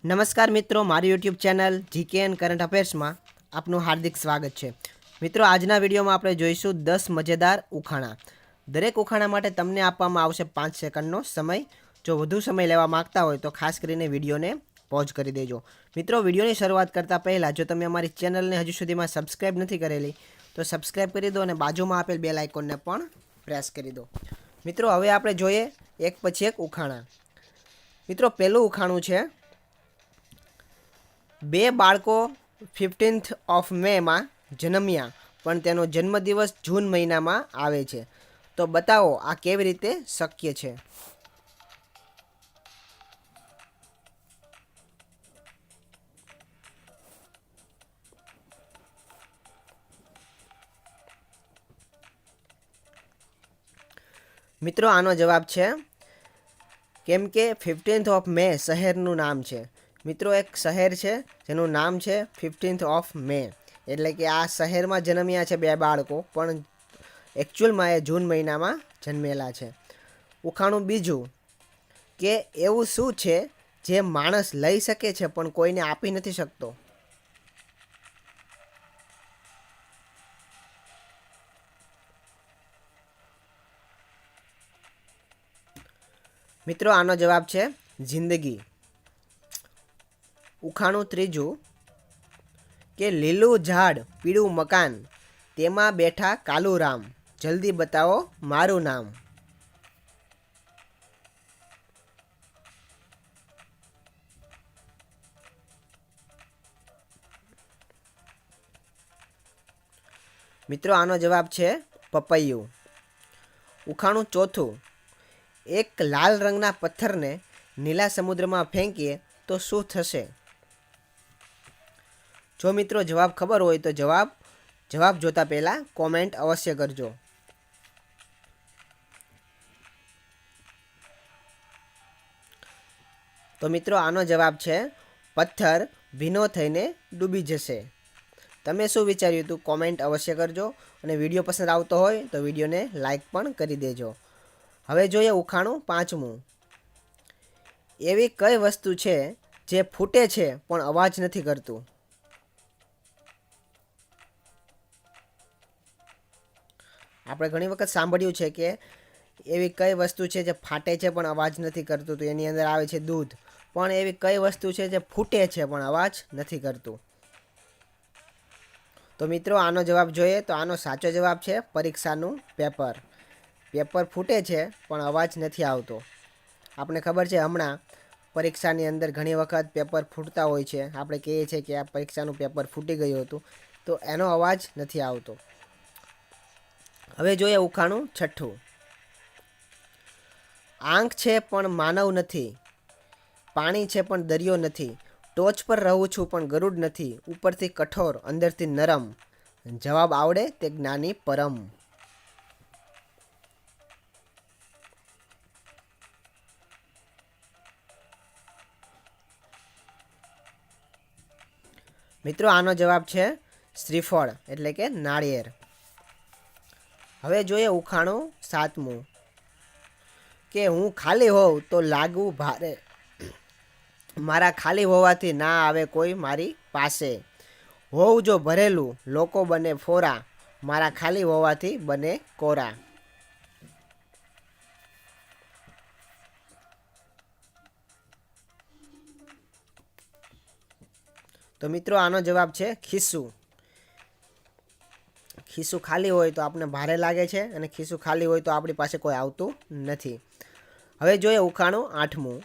નમસ્કાર મિત્રો, મારી YouTube channel GK and current અફેર્સમાં આપનું હાર્દિક સ્વાગત છે. મિત્રો, આજના વિડીયોમાં આપણે જોઈશું 10 મજેદાર ઉખાણા. દરેક ઉખાણા માટે તમને આપવામાં આવશે 5 સેકન્ડનો સમય. જો વધુ સમય લેવા માંગતા હોય તો ખાસ કરીને વિડીયોને પોઝ કરી દેજો. મિત્રો, વિડીયોની શરૂઆત કરતાં પહેલાં જો તમે અમારી ચેનલને હજુ સુધીમાં સબસ્ક્રાઈબ નથી કરેલી તો સબસ્ક્રાઈબ કરી દો અને બાજુમાં આપેલ બેલ આઇકોનને પણ પ્રેસ કરી દો. મિત્રો, હવે આપણે જોઈએ એક પછી એક ઉખાણા. મિત્રો, પહેલું ઉખાણું છે, બે બાળકો 15th ઓફ મેમાં જન્મ્યા પણ તેનો જન્મદિવસ જૂન મહિનામાં આવે છે. તો બતાવો આ કેવી રીતે શક્ય છે? મિત્રો, આનો જવાબ છે કેમ કે 15th ઓફ મે શહેરનું નામ છે. મિત્રો, એક શહેર છે જેનું નામ છે 15th ઓફ મે, એટલે કે આ શહેરમાં જન્મ્યા છે બે બાળકો, પણ એકચ્યુઅલમાં એ જૂન મહિનામાં જન્મેલા છે. ઉખાણું બીજું કે એવું શું છે જે માણસ લઈ શકે છે પણ કોઈને આપી નથી શકતો? મિત્રો, આનો જવાબ છે જિંદગી. ઉખાણું ત્રીજું કે લીલું ઝાડ પીળું મકાન તેમાં બેઠા કાલુરામ, જલ્દી બતાવો મારું નામ. મિત્રો, આનો જવાબ છે પપૈયું. ઉખાણું ચોથું, એક લાલ રંગના પથ્થરને નીલા સમુદ્રમાં ફેંકીએ તો શું થશે? જો મિત્રો જવાબ ખબર હોય તો જવાબ જોતા પહેલાં કોમેન્ટ અવશ્ય કરજો. તો મિત્રો, આનો જવાબ છે પથ્થર ભીનો થઈને ડૂબી જશે. તમે શું વિચાર્યું હતું કોમેન્ટ અવશ્ય કરજો, અને વિડીયો પસંદ આવતો હોય તો વિડીયોને લાઈક પણ કરી દેજો. હવે જોઈએ ઉખાણું પાંચમું. એવી કઈ વસ્તુ છે જે ફૂટે છે પણ અવાજ નથી કરતું? આપણે ઘણી વખત સાંભળ્યું છે કે એવી કઈ વસ્તુ છે જે ફાટે છે પણ અવાજ નથી કરતું, તો એની અંદર આવે છે દૂધ. પણ એવી કઈ વસ્તુ છે જે ફૂટે છે પણ અવાજ નથી કરતું? તો મિત્રો, આનો જવાબ જોઈએ તો આનો સાચો જવાબ છે પરીક્ષાનું પેપર. પેપર ફૂટે છે પણ અવાજ નથી આવતો. આપણે ખબર છે હમણાં પરીક્ષાની અંદર ઘણી વખત પેપર ફૂટતા હોય છે. આપણે કહીએ છીએ કે આ પરીક્ષાનું પેપર ફૂટી ગયું હતું, તો એનો અવાજ નથી આવતો. હવે જોઈએ ઉખાણું છઠ્ઠું. આંખ છે પણ માનવ નથી, પાણી છે પણ દરિયો નથી, ટોચ પર રહું છું પણ ગરુડ નથી, ઉપરથી કઠોર અંદરથી નરમ, જવાબ આવડે તે જ્ઞાની પરમ. મિત્રો, આનો જવાબ છે શ્રીફળ, એટલે કે નાળિયેર. હવે જોઈએ ઉખાણું સાતમું કે હું ખાલી હોઉં તો લાગવું ભારે, મારા ખાલી હોવાથી ના આવે કોઈ મારી પાસે, હોઉં જો ભરેલું લોકો બને ફોરા, મારા ખાલી હોવાથી બને કોરા. તો મિત્રો, આનો જવાબ છે ખિસ્સું. ખિસ્સું ખાલી હોય તો આપણને ભારે લાગે છે, અને ખિસ્સું ખાલી હોય તો આપણી પાસે કોઈ આવતું નથી. હવે જોઈએ ઉખાણું આઠમું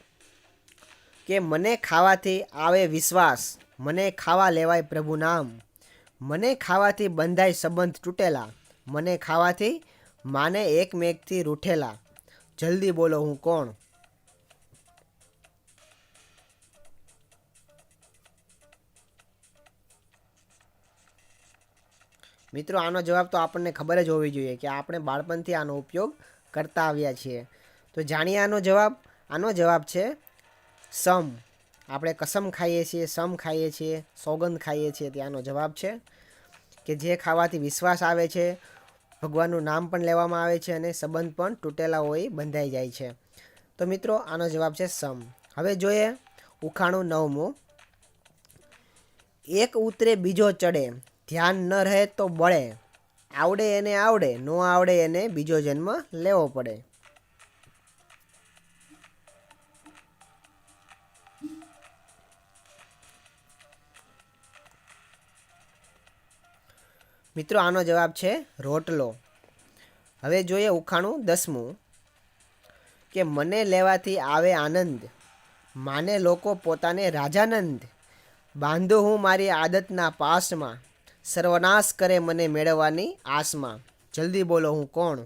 કે મને ખાવાથી આવે વિશ્વાસ, મને ખાવા લેવાય પ્રભુ નામ, મને ખાવાથી બંધાય સંબંધ તૂટેલા, મને ખાવાથી માને એકમેકથી રૂઠેલા, જલ્દી બોલો હું કોણ? મિત્રો, આનો જવાબ તો આપણને ખબર જ હોવી જોઈએ કે આપણે બાળપણથી આનો ઉપયોગ કરતા આવ્યા છીએ. તો જાણીએ આનો જવાબ. આનો જવાબ છે સમ. આપણે કસમ ખાઈએ છીએ, સમ ખાઈએ છીએ, સોગંદ ખાઈએ છીએ, ત્યાંનો જવાબ છે કે જે ખાવાથી વિશ્વાસ આવે છે, ભગવાનનું નામ પણ લેવામાં આવે છે, અને સંબંધ પણ તૂટેલા હોય બંધાઈ જાય છે. તો મિત્રો, આનો જવાબ છે સમ. હવે જોઈએ ઉખાણું 9મું, એક ઉતરે બીજો ચડે, ધ્યાન ન રહે તો બળે, આવડે એને આવડે, ન આવડે એને બીજો જન્મ લેવો પડે. મિત્રો આનો જવાબ છે રોટલો. હવે જોઈએ ઉખાણું 10મું, કે મને લેવાથી આવે આનંદ, માને લોકો પોતાને રાજાનંદ, બાંધું હું મારી આદતના પાસમાં, સર્વનાશ કરે મને મેળવવાની આસમાં. જલ્દી બોલો હું કોણ?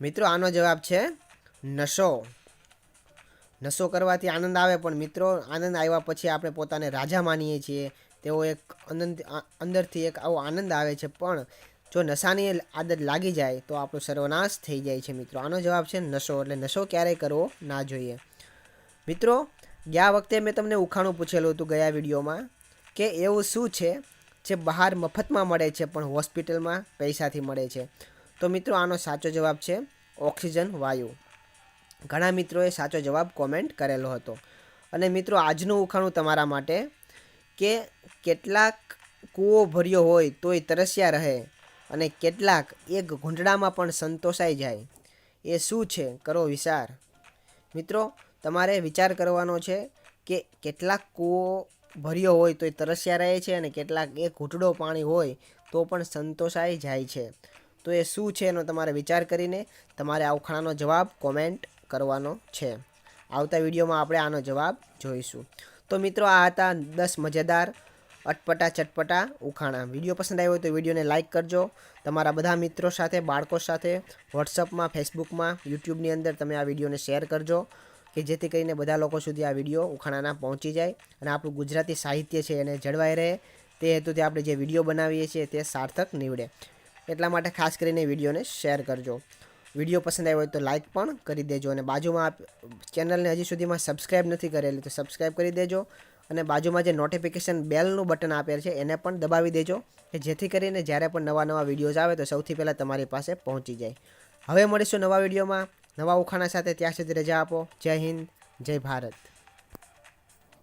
મિત્રો આનો જવાબ છે નશો. નશો કરવાથી આનંદ આવે, પણ મિત્રો આનંદ આવ્યા પછી આપણે પોતાને રાજા માનીએ છીએ. તેઓ એક અંદરથી એક આવો આનંદ આવે છે, પણ જો નશાની આદત લાગી જાય તો આપણો સર્વનાશ થઈ જાય છે. મિત્રો આનો જવાબ છે નશો. એટલે નશો ક્યારેય કરવો ના જોઈએ. મિત્રો ગયા વખતે મેં તમને ઉખાણું પૂછેલું હતું ગયા વિડીયોમાં, કે એવું શું છે જે બહાર મફતમાં મળે છે પણ હોસ્પિટલમાં પૈસાથી મળે છે? તો મિત્રો આનો સાચો જવાબ છે ઓક્સિજન વાયુ. ઘણા મિત્રોએ સાચો જવાબ કોમેન્ટ કરેલો હતો. અને મિત્રો આજનું ઉખાણું તમારા માટે, કે કેટલાક કૂવો ભર્યો હોય તોય તરસ્યા રહે, અને કેટલાક એક ઘૂંટડામાં પણ સંતોષાઈ જાય. એ શું છે? કરો વિચાર. મિત્રો તમારે વિચાર કરવાનો છે કે કેટલાક કૂવો ભર્યો હોય તોય તરસ્યા રહે છે, અને કેટલાક એક ઘૂંટડો પાણી હોય તો પણ સંતોષાઈ જાય છે. તો એ શું છે એનો તમારે વિચાર કરીને તમારે આ ઉખાણાનો જવાબ કોમેન્ટ કરવાનો છે. આવતા વિડીયોમાં આપણે આનો જવાબ જોઈશું. તો મિત્રો આ હતા 10 મજેદાર અટપટા ચટપટા ઉખાણા. વિડીયો પસંદ આવ્યો હોય તો વિડીયોને લાઇક કરજો. તમારા બધા મિત્રો સાથે, બાળકો સાથે વોટ્સઅપમાં, ફેસબુકમાં, યુટ્યુબની અંદર તમે આ વિડીયોને શેર કરજો, કે જેથી કરીને બધા લોકો સુધી આ વિડીયો ઉખાણાના પહોંચી જાય અને આપણું ગુજરાતી સાહિત્ય છે એને જળવાઈ રહે. તે હેતુથી આપણે જે વિડીયો બનાવીએ છીએ તે સાર્થક નીવડે. એટલા માટે ખાસ કરીને વિડીયોને શેર કરજો. વિડીયો પસંદ આવ્યો હોય તો લાઇક પણ કરી દેજો, અને બાજુમાં ચેનલને હજી સુધીમાં સબસ્ક્રાઈબ નથી કરેલી તો સબસ્ક્રાઈબ કરી દેજો, અને બાજુમાં જે નોટિફિકેશન બેલનું બટન આપેલ છે એને પણ દબાવી દેજો, કે જેથી કરીને જ્યારે પણ નવા વિડીયોઝ આવે તો સૌથી પહેલાં તમારી પાસે પહોંચી જાય. હવે મળીશું નવા વિડીયોમાં નવા ઉખાણા સાથે. ત્યાં સુધી રજા આપો. જય હિન્દ, જય ભારત.